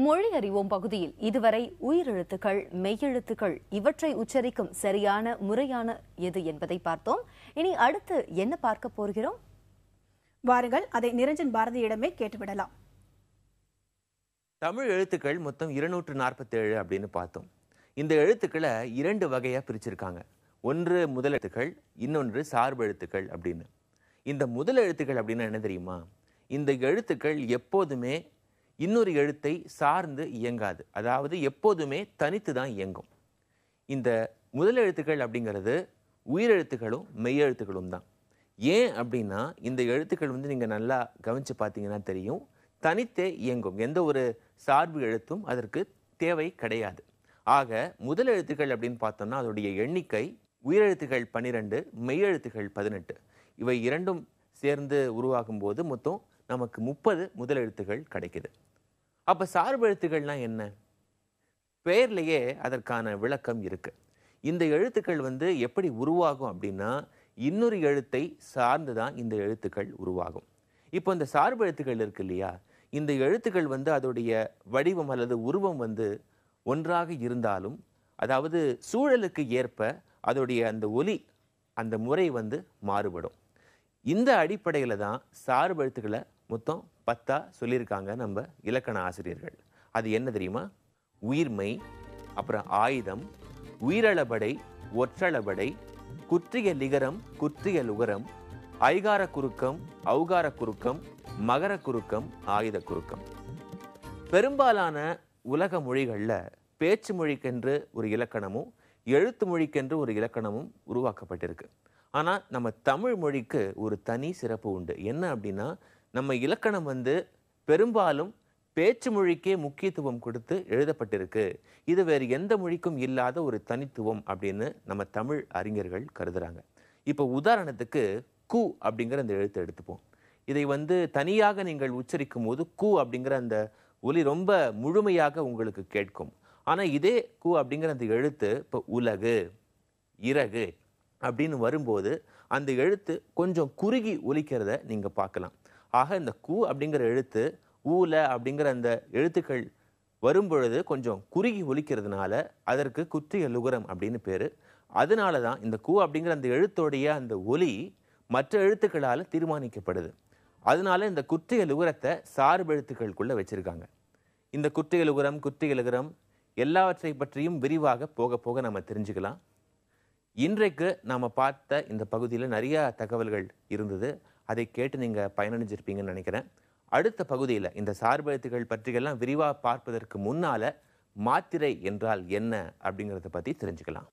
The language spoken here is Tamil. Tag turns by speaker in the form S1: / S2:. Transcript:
S1: மொழி அறிவோம் பகுதியில் இதுவரை உயிரெழுத்துக்கள், மெய்யெழுத்துக்கள் இவற்றை உச்சரிக்கும் சரியான முறையான எது என்பதை பார்த்தோம். இனி அடுத்து என்ன பார்க்க போகிறோம்?
S2: வாருங்கள், அதை நிரஞ்சன் பாரதியிடமே கேட்டுவிடலாம்.
S3: தமிழ் எழுத்துக்கள் மொத்தம் 247 அப்படின்னு பார்த்தோம். இந்த எழுத்துக்களை 2 வகையா பிரிச்சிருக்காங்க. ஒன்று முதல் எழுத்துக்கள், இன்னொன்று சார்பு எழுத்துக்கள் அப்படின்னு. இந்த முதல் எழுத்துக்கள் அப்படின்னா என்ன தெரியுமா? இந்த எழுத்துக்கள் எப்போதுமே இன்னொரு எழுத்தை சார்ந்து இயங்காது. அதாவது எப்போதுமே தனித்து தான் இயங்கும். இந்த முதல் எழுத்துக்கள் அப்படிங்கிறது உயிரெழுத்துக்களும் மெய்யெழுத்துக்களும் தான். ஏன் அப்படின்னா இந்த எழுத்துக்கள் நீங்கள் நல்லா கவனிச்சு பார்த்தீங்கன்னா தெரியும், தனித்தே இயங்கும். எந்த ஒரு சார்பு எழுத்தும் அதற்கு தேவை கிடையாது. ஆக முதல் எழுத்துக்கள் அப்படின்னு பார்த்தோம்னா அதோடைய எண்ணிக்கை உயிரெழுத்துக்கள் 12, மெய்யெழுத்துக்கள் 18. இவை இரண்டும் சேர்ந்து உருவாகும் போது மொத்தம் நமக்கு 30 முதல் எழுத்துக்கள் கிடைக்குது. அப்ப சார்பு எழுத்துக்கள்னா என்ன? பெயர்லேயே அதற்கான விளக்கம் இருக்கு. இந்த எழுத்துக்கள் எப்படி உருவாகும் அப்படின்னா இன்னொரு எழுத்தை சார்ந்து தான் இந்த எழுத்துக்கள் உருவாகும். இப்போ இந்த சார்பு எழுத்துக்கள் இருக்கு இல்லையா, இந்த எழுத்துக்கள் அதோடைய வடிவம் அல்லது உருவம் ஒன்றாக இருந்தாலும், அதாவது சூழலுக்கு ஏற்ப அதோடைய அந்த ஒலி, அந்த முறை மாறுபடும். இந்த அடிப்படையில் தான் சார்பு எழுத்துக்களை மொத்தம் 10 சொல்லியிருக்காங்க நம்ம இலக்கண ஆசிரியர்கள். அது என்ன தெரியுமா? உயிர்மை, அப்புறம் ஆயுதம், உயிரளபடை, ஒற்றளபடை, குற்றிய லிகரம், குற்றிய லுகரம், ஐகார குறுக்கம், ஔகார குறுக்கம், மகர குறுக்கம், ஆயுத குறுக்கம். பெரும்பாலான உலக மொழிகளில் பேச்சு மொழிக்கென்று ஒரு இலக்கணமும் எழுத்து மொழிக்கென்று ஒரு இலக்கணமும் உருவாக்கப்பட்டிருக்கு. ஆனால் நம்ம தமிழ் மொழிக்கு ஒரு தனி சிறப்பு உண்டு. என்ன அப்படின்னா நம்ம இலக்கணம் பெரும்பாலும் பேச்சு மொழிக்கே முக்கியத்துவம் கொடுத்து எழுதப்பட்டிருக்கு. இது வேறு எந்த மொழிக்கும் இல்லாத ஒரு தனித்துவம் அப்படின்னு நம்ம தமிழ் அறிஞர்கள் கருதுறாங்க. இப்போ உதாரணத்துக்கு கு அப்படிங்கிற அந்த எழுத்தை எடுத்துப்போம். இதை தனியாக நீங்கள் உச்சரிக்கும் போது கு அப்படிங்கிற அந்த ஒலி ரொம்ப முழுமையாக உங்களுக்கு கேட்கும். ஆனால் இதே கு அப்படிங்கிற அந்த எழுத்து இப்போ உலகு, இறகு அப்படின்னு வரும்போது அந்த எழுத்து கொஞ்சம் குறுகி ஒலிக்கிறத நீங்க பார்க்கலாம். ஆக இந்த கு அப்படிங்கிற எழுத்து ஊல அப்படிங்கிற அந்த எழுத்துக்கள் வரும்பொழுது கொஞ்சம் குறுகி ஒலிக்கிறதுனால அதற்கு குற்றிய லுகரம் அப்படின்னு பேரு. அதனால தான் இந்த கு அப்படிங்கிற அந்த எழுத்தோடைய அந்த ஒலி மற்ற எழுத்துக்களால் தீர்மானிக்கப்படுது. அதனால இந்த குற்றிய லுகரத்தை சார்பு எழுத்துக்களுக்குள்ள வச்சிருக்காங்க. இந்த குற்றிய லுகரம், குற்றிய லுகரம் எல்லாவற்றை பற்றியும் விரிவாக போக போக நம்ம தெரிஞ்சுக்கலாம். இன்றைக்கு நாம் பார்த்த இந்த பகுதியில் நிறைய தகவல்கள் இருந்தது. அதை கேட்டு நீங்கள் பயனடைஞ்சிருப்பீங்கன்னு நினைக்கிறேன். அடுத்த பகுதியில் இந்த சார்பு எழுத்துக்கள் பற்றியெல்லாம் விரிவாக பார்ப்பதற்கு முன்னால் மாத்திரை என்றால் என்ன அப்படிங்கிறத பற்றி தெரிஞ்சுக்கலாம்.